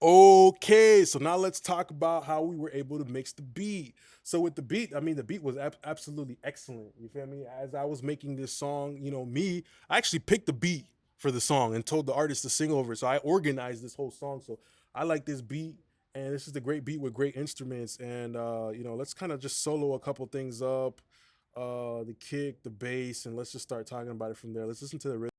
Okay, so now let's talk about how we were able to mix the beat. So with the beat, I mean, the beat was absolutely excellent. You feel me? As I was making this song, I actually picked the beat for the song and told the artist to sing over it. So I organized this whole song. So I like this beat, and this is a great beat with great instruments. And let's kind of just solo a couple things up, the kick, the bass, and let's just start talking about it from there. Let's listen to the rhythm.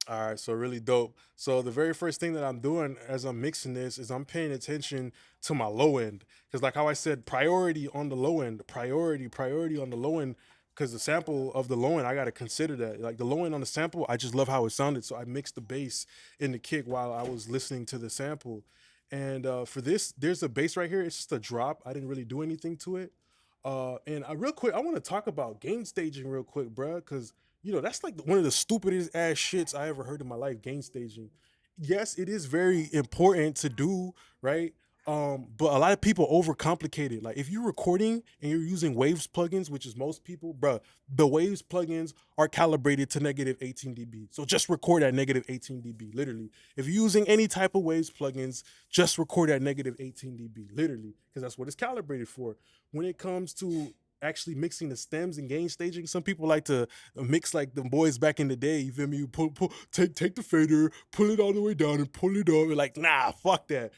All right, so really dope. So the very first thing that I'm doing as I'm mixing this is I'm paying attention to my low end, because like how I said, priority on the low end, priority on the low end, because the sample of the low end I got to consider that. Like the low end on the sample, I just love how it sounded, so I mixed the bass in the kick while I was listening to the sample. And for this, there's a bass right here. It's just a drop. I didn't really do anything to it. And real quick, I want to talk about gain staging real quick, bruh, because that's like one of the stupidest ass shits I ever heard in my life. Gain staging. Yes, it is very important to do, right? But a lot of people overcomplicate it. Like if you're recording and you're using Waves plugins, which is most people, bruh, the Waves plugins are calibrated to negative 18 dB. So just record at negative 18 dB, literally. If you're using any type of Waves plugins, just record at negative 18 dB, literally, because that's what it's calibrated for. When it comes to actually mixing the stems and gain staging, some people like to mix like the boys back in the day. You feel me? You take the fader, pull it all the way down, and pull it up. Like, nah, fuck that.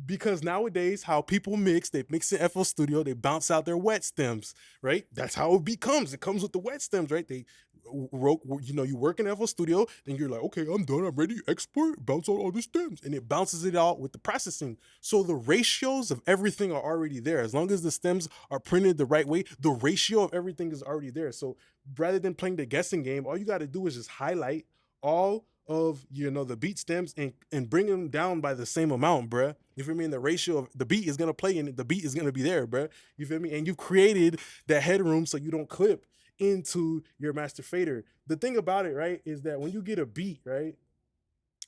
Because nowadays, how people mix, they mix in FL Studio, they bounce out their wet stems, right? That's how it becomes. It comes with the wet stems, right? They you work in FL Studio, then you're like, okay, I'm done, I'm ready, export, bounce out all the stems, and it bounces it out with the processing. So the ratios of everything are already there. As long as the stems are printed the right way, the ratio of everything is already there. So rather than playing the guessing game, all you got to do is just highlight all of the beat stems and bring them down by the same amount, bruh. You feel me? And the ratio of the beat is gonna play and the beat is gonna be there, bruh. You feel me? And you've created that headroom so you don't clip into your master fader. The thing about it, right, is that when you get a beat, right,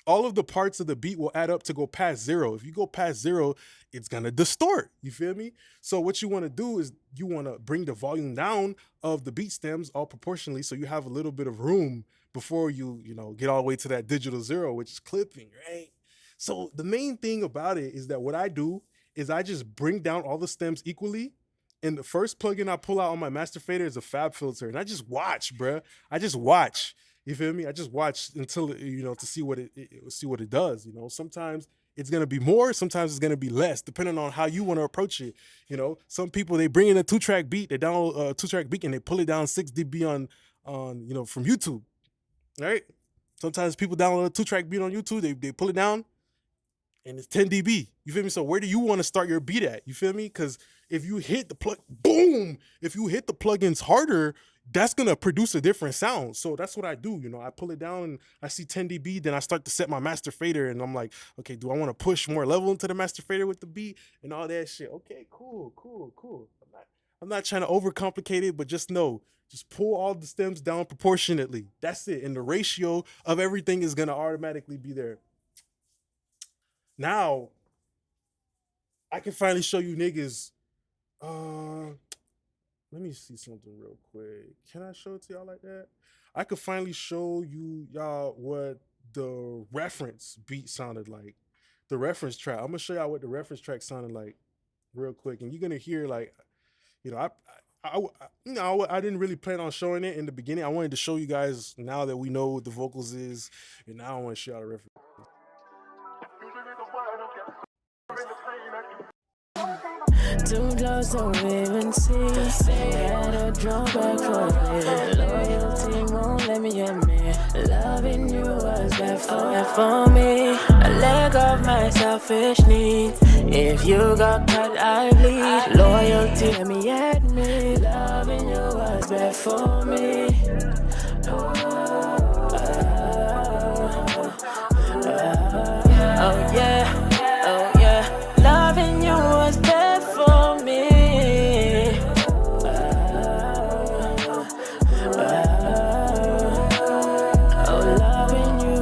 all of the parts of the beat will add up to go past zero. If you go past zero, it's gonna distort. You feel me? So what you want to do is you want to bring the volume down of the beat stems all proportionally, so you have a little bit of room before you get all the way to that digital zero, which is clipping, right? So the main thing about it is that what I do is I just bring down all the stems equally. And the first plugin I pull out on my master fader is a fab filter, and I just watch, bruh. I just watch. You feel me? I just watch until to see what it does. Sometimes it's gonna be more, sometimes it's gonna be less, depending on how you want to approach it. Some people, they bring in a 2-track beat, they download a 2-track beat and they pull it down 6 dB on from YouTube, right? Sometimes people download a 2-track beat on YouTube, they pull it down and it's 10 dB. You feel me? So where do you want to start your beat at? You feel me? Because if you hit the plug, boom, if you hit the plugins harder, that's gonna produce a different sound. So that's what I do. I pull it down and I see 10 dB, then I start to set my master fader, and I'm like, okay, do I want to push more level into the master fader with the beat and all that shit? Okay, cool, cool, cool. I'm not trying to overcomplicate it, but just pull all the stems down proportionately. That's it. And the ratio of everything is gonna automatically be there. Now I can finally show you niggas. Uh, Let me see something real quick. Can I show it to y'all like that? I could finally show y'all what the reference beat sounded like. The reference track. I'm gonna show y'all what the reference track sounded like real quick, and you're gonna hear like, you know, I didn't really plan on showing it in the beginning. I wanted to show you guys now that we know what the vocals is, and now I want to show y'all the reference. Too close, don't even see. Had a drawback for it. Loyalty won't let me admit. Loving you was bad for me. I let go of my selfish needs. If you got cut, I bleed. Loyalty, let me admit. Loving you was bad for me. Oh yeah. Loving you was bad for me. Oh, loving you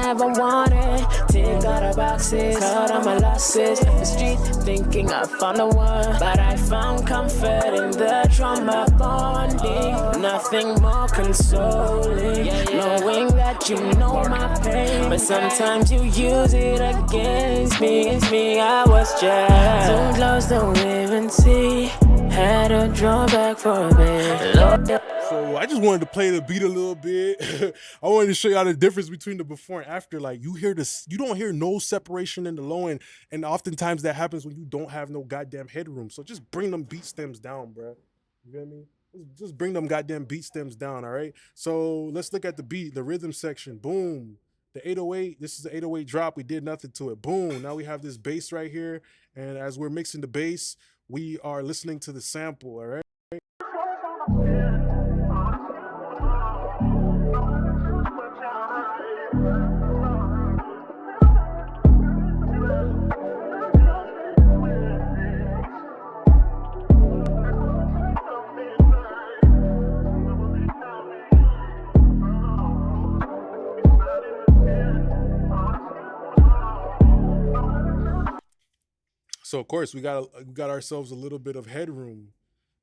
never wanted. Tick all the boxes, cut all my losses. Left the street thinking I found the one, but I found comfort in the trauma bonding. Nothing more consoling, knowing that you know my pain, but sometimes you use it against me. I was just too close to even see. Had a drawback for a bit. So I just wanted to play the beat a little bit. I wanted to show y'all the difference between the before and after. Like you hear this, you don't hear no separation in the low end, and oftentimes that happens when you don't have no goddamn headroom. So just bring them beat stems down, bro. You feel me? Just bring them goddamn beat stems down. All right. So let's look at the beat, the rhythm section. Boom. The 808. This is the 808 drop. We did nothing to it. Boom. Now we have this bass right here, and as we're mixing the bass, we are listening to the sample. All right. So of course we got ourselves a little bit of headroom,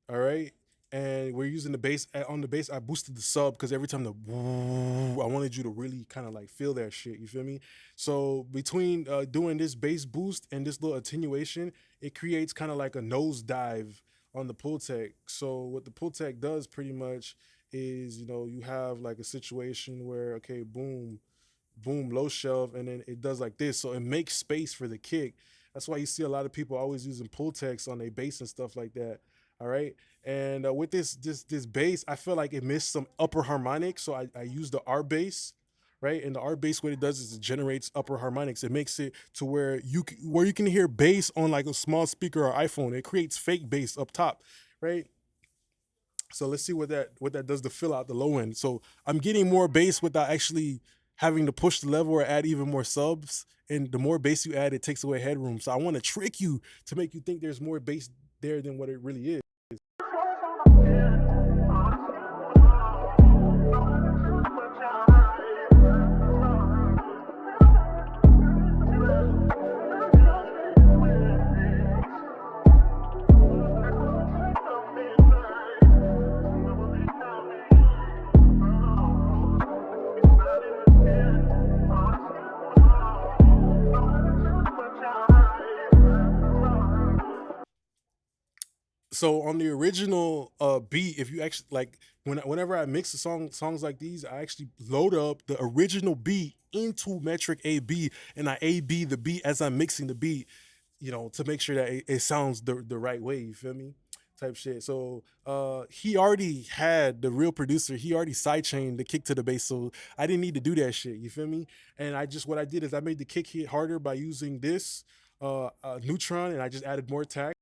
all right, and we're using the bass on the bass. I boosted the sub because every time the I wanted you to really kind of like feel that shit. You feel me? So between doing this bass boost and this little attenuation, it creates kind of like a nosedive on the pull tech. So what the pull tech does pretty much is, you have like a situation where, okay, boom, boom, low shelf, and then it does like this. So it makes space for the kick. That's why you see a lot of people always using pull techs on their bass and stuff like that. All right. And with this bass, I feel like it missed some upper harmonics. So I use the R bass, right? And the R bass, what it does is it generates upper harmonics. It makes it to where you can hear bass on like a small speaker or iPhone. It creates fake bass up top, right? So let's see what that does to fill out the low end. So I'm getting more bass without actually having to push the level or add even more subs. And the more bass you add, it takes away headroom. So I want to trick you to make you think there's more bass there than what it really is. So on the original beat, if you actually like, whenever I mix the songs like these, I actually load up the original beat into metric AB, and I AB the beat as I'm mixing the beat, to make sure that it sounds the right way. You feel me? Type shit. So he already had, the real producer, he already sidechained the kick to the bass, so I didn't need to do that shit. You feel me? And what I did is I made the kick hit harder by using this neutron, and I just added more tack.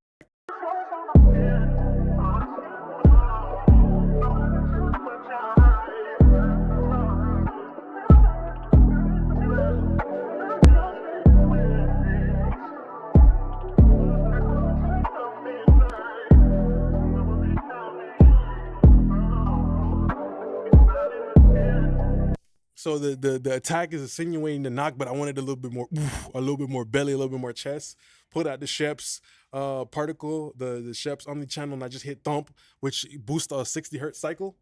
So the attack is insinuating the knock, but I wanted a little bit more belly, a little bit more chest. Pulled out the Sheps particle, the Sheps omnichannel, and I just hit thump, which boosts a 60 hertz cycle.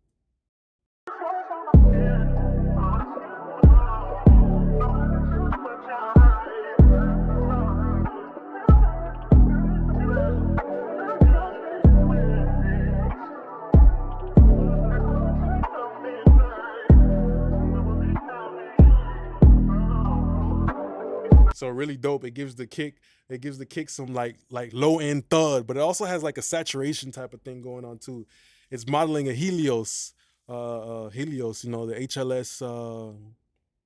So really dope. It gives the kick some like low end thud, but it also has like a saturation type of thing going on too. It's modeling a Helios, the HLS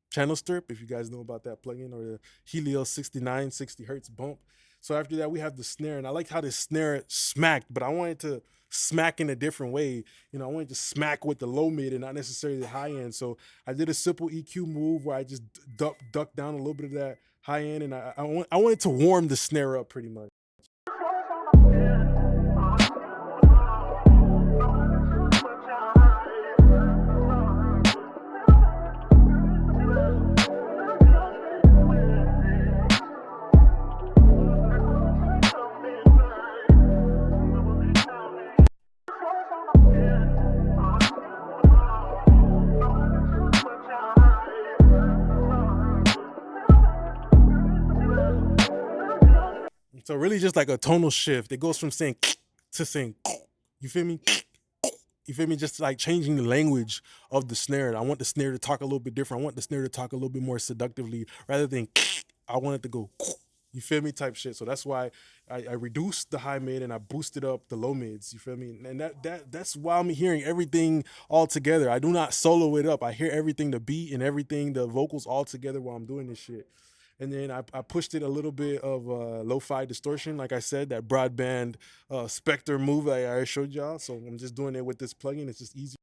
channel strip, if you guys know about that plugin, or the Helios 69 60 hertz bump. So after that, we have the snare, and I like how the snare smacked, but I wanted to smack in a different way. I wanted to smack with the low mid and not necessarily the high end. So I did a simple EQ move where I just ducked down a little bit of that high end, and I wanted to warm the snare up pretty much. So really just like a tonal shift. It goes from saying to saying, you feel me? You feel me? Just like changing the language of the snare. I want the snare to talk a little bit different. I want the snare to talk a little bit more seductively rather than I want it to go, you feel me, type shit. So that's why I reduced the high mid and I boosted up the low mids. You feel me? And that's why I'm hearing everything all together. I do not solo it up. I hear everything, the beat and everything, the vocals all together while I'm doing this shit. And then I pushed it a little bit of lo-fi distortion, like I said, that broadband Spectre move I showed y'all. So I'm just doing it with this plugin. It's just easy.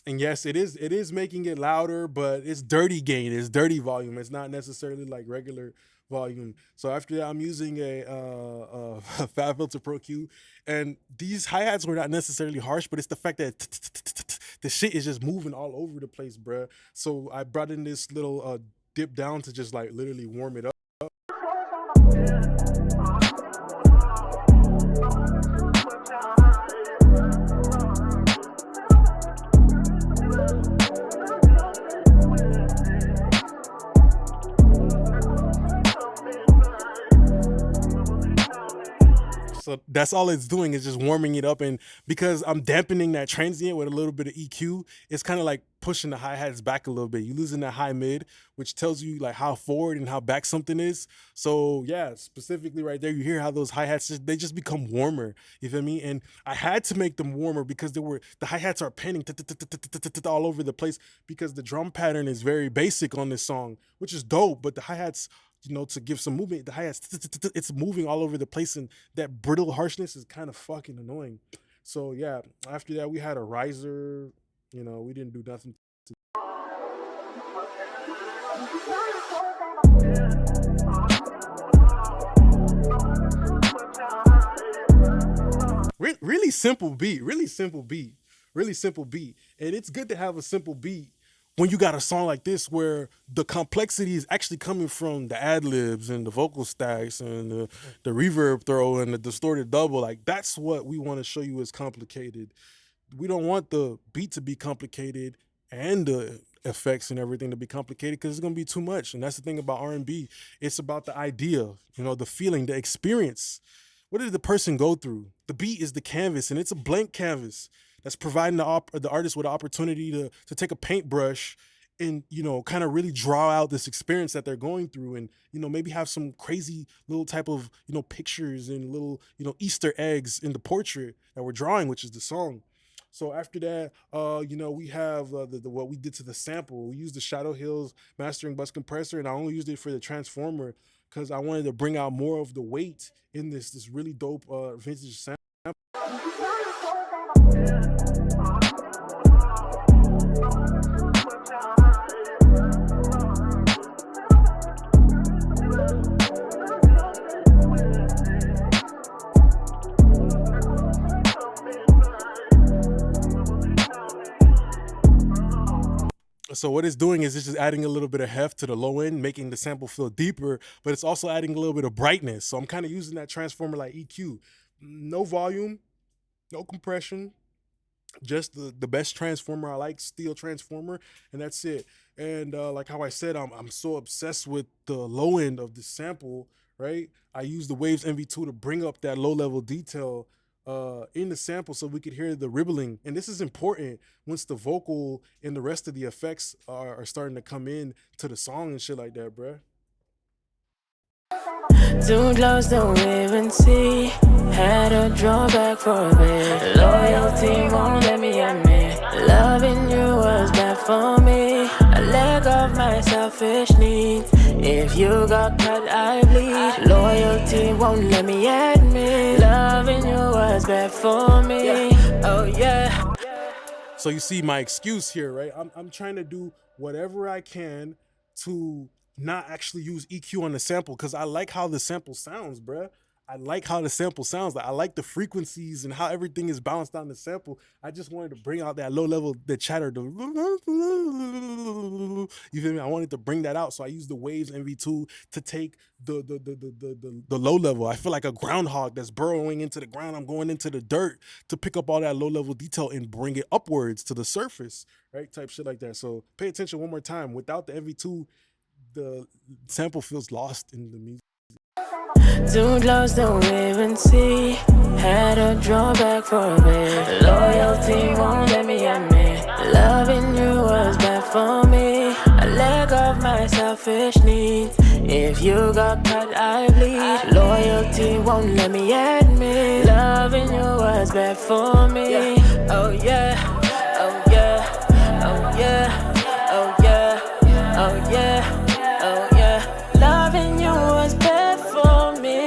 And yes, it is making it louder, but it's dirty gain, it's dirty volume. It's not necessarily like regular volume. So after that, I'm using a Fab Filter Pro Q, and these hi hats were not necessarily harsh, but it's the fact that the shit is just moving all over the place, bruh. So I brought in this little dip down to just like literally warm it up. So that's all it's doing is just warming it up. And because I'm dampening that transient with a little bit of EQ, it's kind of like pushing the hi-hats back a little bit. You're losing that high mid, which tells you like how forward and how back something is. So yeah, specifically right there, you hear how those hi-hats, they just become warmer. You feel me? And I had to make them warmer because the hi-hats are panning all over the place because the drum pattern is very basic on this song, which is dope, but the hi-hats, to give some movement, the hi-hats, it's moving all over the place, and that brittle harshness is kind of fucking annoying. So yeah, after that we had a riser. We didn't do nothing. Really simple beat, really simple beat, really simple beat. And it's good to have a simple beat when you got a song like this where the complexity is actually coming from the ad libs and the vocal stacks and the reverb throw and the distorted double. Like that's what we want to show you is complicated. We don't want the beat to be complicated and the effects and everything to be complicated because it's going to be too much. And that's the thing about R&B. It's about the idea, the feeling, the experience. What did the person go through? The beat is the canvas, and it's a blank canvas that's providing the artist with an opportunity to take a paintbrush and kind of really draw out this experience that they're going through, and maybe have some crazy little type of pictures and little Easter eggs in the portrait that we're drawing, which is the song. So after that, we have the what we did to the sample. We used the Shadow Hills mastering bus compressor, and I only used it for the transformer because I wanted to bring out more of the weight in this really dope vintage sample. So what it's doing is it's just adding a little bit of heft to the low end, making the sample feel deeper, but it's also adding a little bit of brightness. So I'm kind of using that transformer like EQ. No volume, no compression, just the best transformer I like, steel transformer, and that's it. And like how I said, I'm so obsessed with the low end of the sample, right? I use the Waves MV2 to bring up that low level detail in the sample so we could hear the ribbling. And this is important once the vocal and the rest of the effects are starting to come in to the song and shit like that, bruh. Too close, don't even see. Had a drawback for a bit. Loyalty won't let me admit. Loving you was bad for me. I let go of my selfish needs. If you got cut, I bleed. Loyalty won't let me admit. Loving you was bad for me. Oh yeah. So you see my excuse here, right? I'm trying to do whatever I can to not actually use EQ on the sample because I like how the sample sounds, bruh. I like how the sample sounds. Like I like the frequencies and how everything is balanced on the sample. I just wanted to bring out that low level, the chatter, the you feel me? I wanted to bring that out, so I used the Waves MV2 to take the low level. I feel like a groundhog that's burrowing into the ground. I'm going into the dirt to pick up all that low level detail and bring it upwards to the surface, right? Type shit like that. So pay attention one more time. Without the MV2, the sample feels lost in the music. Too close, don't even see. Had a drawback for a bit. Loyalty won't let me admit. Loving you was bad for me. I let go of my selfish needs. If you got cut, I bleed. Loyalty won't let me admit. Loving you was bad for me. Oh yeah, oh yeah, oh yeah, oh yeah, oh yeah, oh yeah. Loving you was bad for me.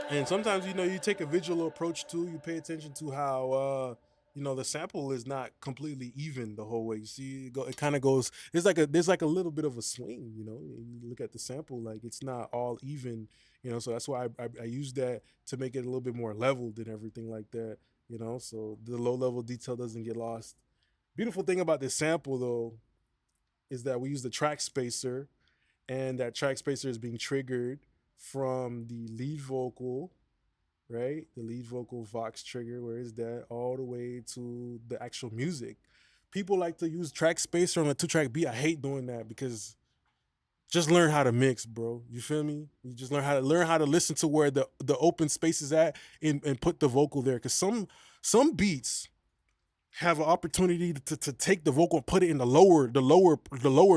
And sometimes, you take a visual approach too. You pay attention to how, the sample is not completely even the whole way. You see, it kind of goes. There's like a little bit of a swing. You look at the sample, like it's not all even. So that's why I use that to make it a little bit more leveled and everything like that. So the low level detail doesn't get lost. Beautiful thing about this sample though is that we use the track spacer, and that track spacer is being triggered from the lead vocal, right? The lead vocal Vox trigger, where is that? All the way to the actual music. People like to use track spacer on a 2-track beat. I hate doing that because just learn how to mix, bro. You feel me? You just learn how to listen to where the open space is at, and put the vocal there. Cause some beats have an opportunity to take the vocal and put it in the lower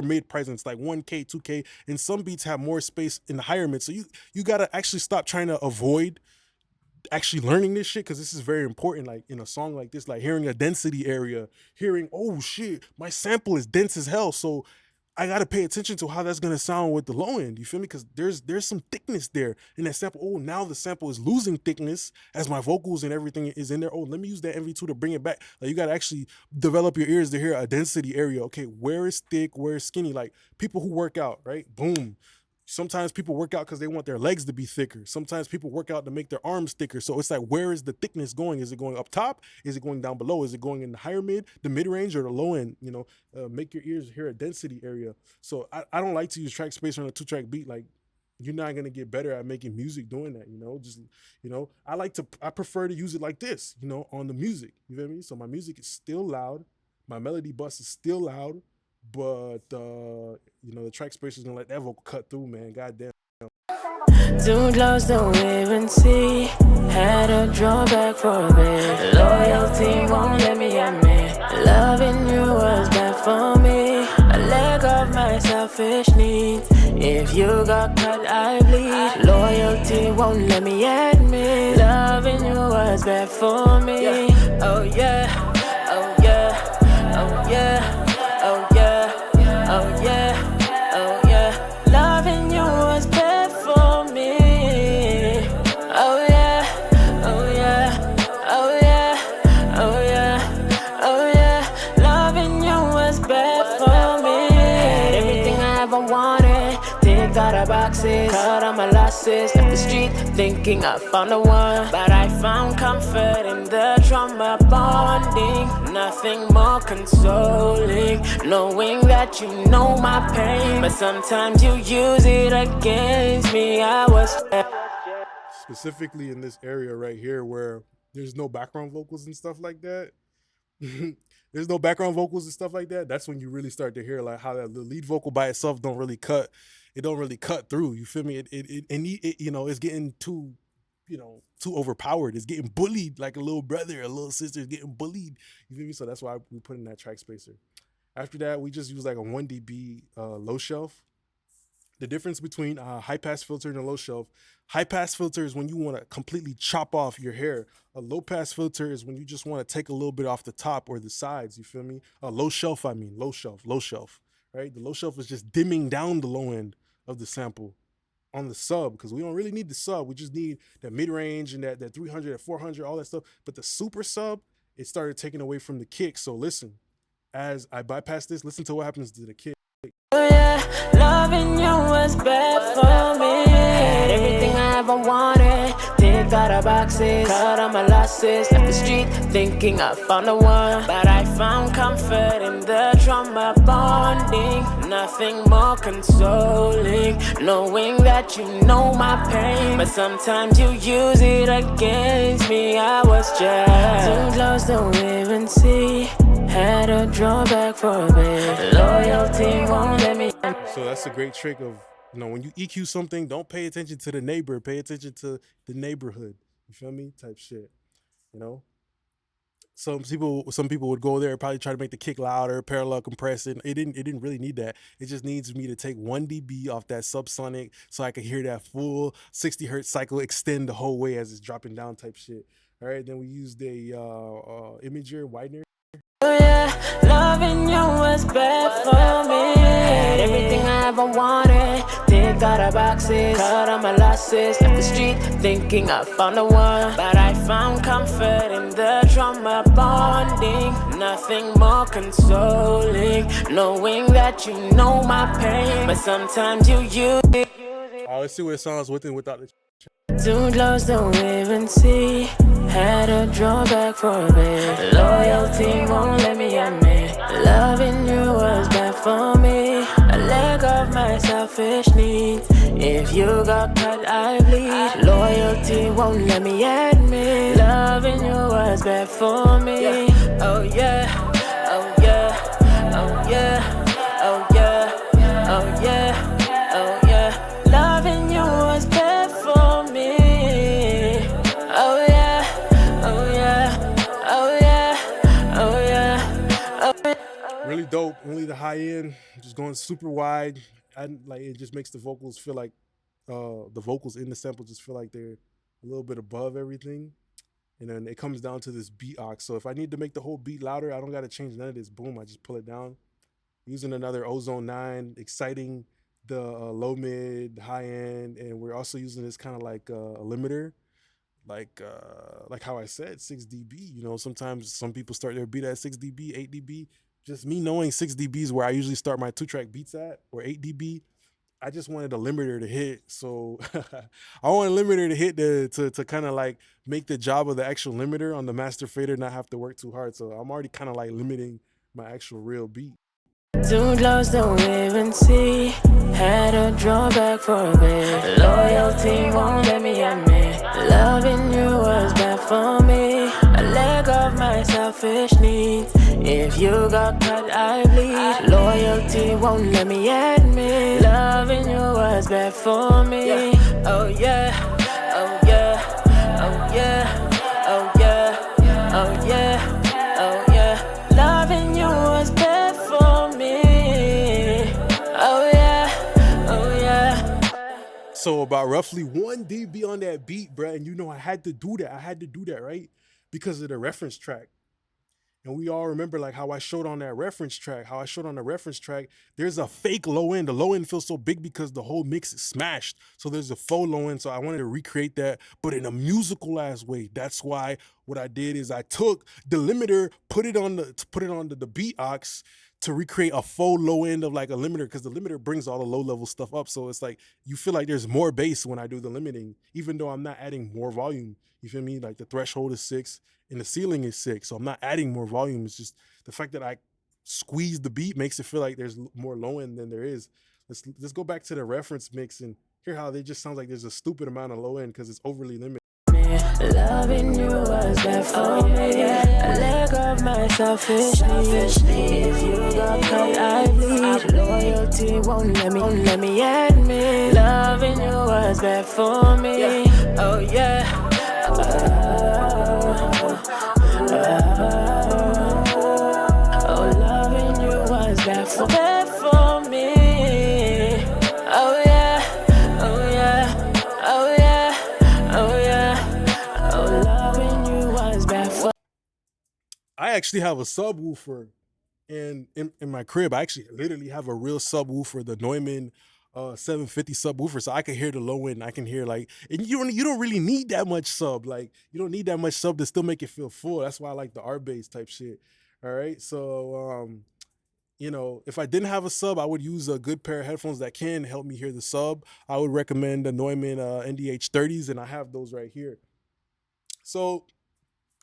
mid presence, like 1K, 2K, and some beats have more space in the higher mid. So you gotta actually stop trying to avoid actually learning this shit, because this is very important. Like in a song like this, like hearing a density area, hearing, oh shit, my sample is dense as hell, so I gotta pay attention to how that's gonna sound with the low end. You feel me? Because there's some thickness there in that sample. Oh, now the sample is losing thickness as my vocals and everything is in there. Oh, let me use that MV2 to bring it back. Like you gotta actually develop your ears to hear a density area. Okay, where is thick, where is skinny? Like people who work out, right? Boom. Sometimes people work out because they want their legs to be thicker. Sometimes people work out to make their arms thicker. So it's like, where is the thickness going? Is it going up top? Is it going down below? Is it going in the higher mid, the mid range, or the low end? Make your ears hear a density area. So I don't like to use track spacer on a 2-track beat. Like you're not gonna get better at making music doing that. I prefer to use it like this. On the music. You feel me? So my music is still loud. My melody bus is still loud. But the track spacer is gonna let that vocal cut through, man. Goddamn. Too close, don't even see. Had a drawback for a bit. Loyalty won't let me admit. Loving you was bad for me. I let go of my selfish needs. If you got cut, I bleed. Loyalty won't let me admit. Loving you was bad for me. Oh yeah, oh yeah, oh yeah. Oh yeah, oh yeah, oh yeah. Loving you was bad for me. Oh yeah, oh yeah, oh yeah, oh yeah, oh yeah. Loving you was bad for me. Had everything I ever wanted. Ticked out of boxes, cut on my losses. Left the street thinking I found the one, but I found comfort in the trauma bonding. Nothing more consoling, knowing that you know my pain, but sometimes you use it against me. I was Specifically in this area right here where there's no background vocals and stuff like that. There's no background vocals and stuff like that. That's when you really start to hear like how the lead vocal by itself don't really cut. It don't really cut through. You feel me? It's getting too overpowered. It's getting bullied like a little brother, a little sister is getting bullied. You feel me? So that's why we put in that track spacer. After that, we just use like a 1 dB low shelf. The difference between a high pass filter and a low shelf. High pass filter is when you want to completely chop off your hair. A low pass filter is when you just want to take a little bit off the top or the sides. You feel me? A low shelf, low shelf, right? The low shelf is just dimming down the low end of the sample on the sub, because we don't really need the sub. We just need that mid range and that 300, that 400, all that stuff. But the super sub, it started taking away from the kick. So listen, as I bypass this, listen to what happens to the kick. oh yeah, loving you was bad for me. ever wanted. Ticked out of boxes, cut on my losses. Left the street thinking I found the one, but I found comfort in the trauma bonding. Nothing more consoling, knowing that you know my pain, but sometimes you use it against me. I was just too close to even see. Had to draw back for a bit. Loyalty won't let me. So that's a great trick of, when you EQ something, don't pay attention to the neighbor, pay attention to the neighborhood. You feel me? Type shit. You know. Some people would go there probably try to make the kick louder, parallel compressing. It didn't really need that. It just needs me to take 1 dB off that subsonic so I can hear that full 60 hertz cycle extend the whole way as it's dropping down type shit. All right, then we used a imager widener. Oh yeah, loving you was bad for me. Had everything I ever wanted. Ticked out of boxes, cut on my losses. Left the street thinking I found the one, but I found comfort in the trauma bonding. Nothing more consoling, knowing that you know my pain, but sometimes you use it. Let's see what it sounds with and without the. Too close to even see. Had to draw back for a bit. Loyalty won't let me admit. Loving you was bad for me. I let go of my selfish needs. If you got cut, I bleed. Loyalty won't let me admit. Loving you was bad for me. Oh yeah, oh yeah, oh yeah, oh yeah, oh yeah, oh yeah. Loving you was bad for me. Oh yeah, oh yeah, oh yeah, oh yeah, oh yeah. Really dope. Only the high end, just going super wide. Like it just makes the vocals feel like the vocals in the sample just feel like they're a little bit above everything. And then it comes down to this beat aux. So if I need to make the whole beat louder, I don't got to change none of this. Boom, I just pull it down. Using another OZONE 9, exciting the low mid, high end, and we're also using this kind of like a limiter, like how I said, 6 dB. Sometimes some people start their beat at 6 dB, 8 dB. Just me knowing 6 dB is where I usually start my 2-track beats at, or 8 dB. I just wanted a limiter to hit, so I want a limiter to hit to kind of like make the job of the actual limiter on the master fader not have to work too hard. So I'm already kind of like limiting my actual real beat. Too close to even see. Had to draw back for a bit. Loyalty won't let me admit. Loving you was bad for me. I let go of my selfish needs. If you got cut, I bleed. Loyalty won't let me admit. Loving you was bad for me. Oh yeah, oh yeah, oh yeah, oh yeah, oh yeah, oh yeah. Loving you was bad for me. Oh yeah, oh yeah. So about roughly 1 dB on that beat, bruh, and I had to do that. I had to do that, right? Because of the reference track. And we all remember like how I showed on that reference track, there's a fake low end. The low end feels so big because the whole mix is smashed. So there's a faux low end. So I wanted to recreate that, but in a musical ass way. That's why what I did is I took the limiter, put it on the beat aux to recreate a faux low end of like a limiter, because the limiter brings all the low level stuff up. So it's like you feel like there's more bass when I do the limiting, even though I'm not adding more volume. You feel me? Like the threshold is 6 and the ceiling is 6. So I'm not adding more volume. It's just the fact that I squeeze the beat makes it feel like there's more low end than there is. Let's go back to the reference mix and hear how they just sounds like there's a stupid amount of low end because it's overly limited. Loving you was bad for me. I let go of my selfish needs. If you got cut, I bleed. Loyalty won't let me admit. Loving you was bad for me. Oh yeah. Oh, loving you was bad for me. Oh yeah, oh yeah, oh yeah, oh yeah. Oh, loving you was bad for. I actually have a subwoofer in my crib. I actually literally have a real subwoofer, the Neumann 750 subwoofer, so I can hear the low end. I can hear like, and you don't really need that much sub. Like you don't need that much sub to still make it feel full. That's why I like the R bass type shit. All right, so if I didn't have a sub, I would use a good pair of headphones that can help me hear the sub. I would recommend the Neumann NDH 30s, and I have those right here. So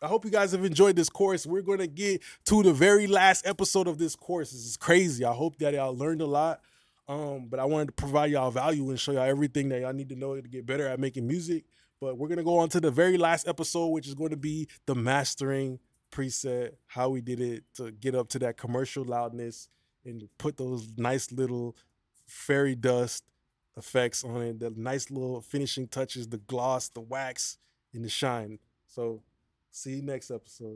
I hope you guys have enjoyed this course. We're going to get to the very last episode of this course. This is crazy. I hope that y'all learned a lot. But I wanted to provide y'all value and show y'all everything that y'all need to know to get better at making music. But we're going to go on to the very last episode, which is going to be the mastering preset, how we did it to get up to that commercial loudness and put those nice little fairy dust effects on it, the nice little finishing touches, the gloss, the wax, and the shine. So see you next episode.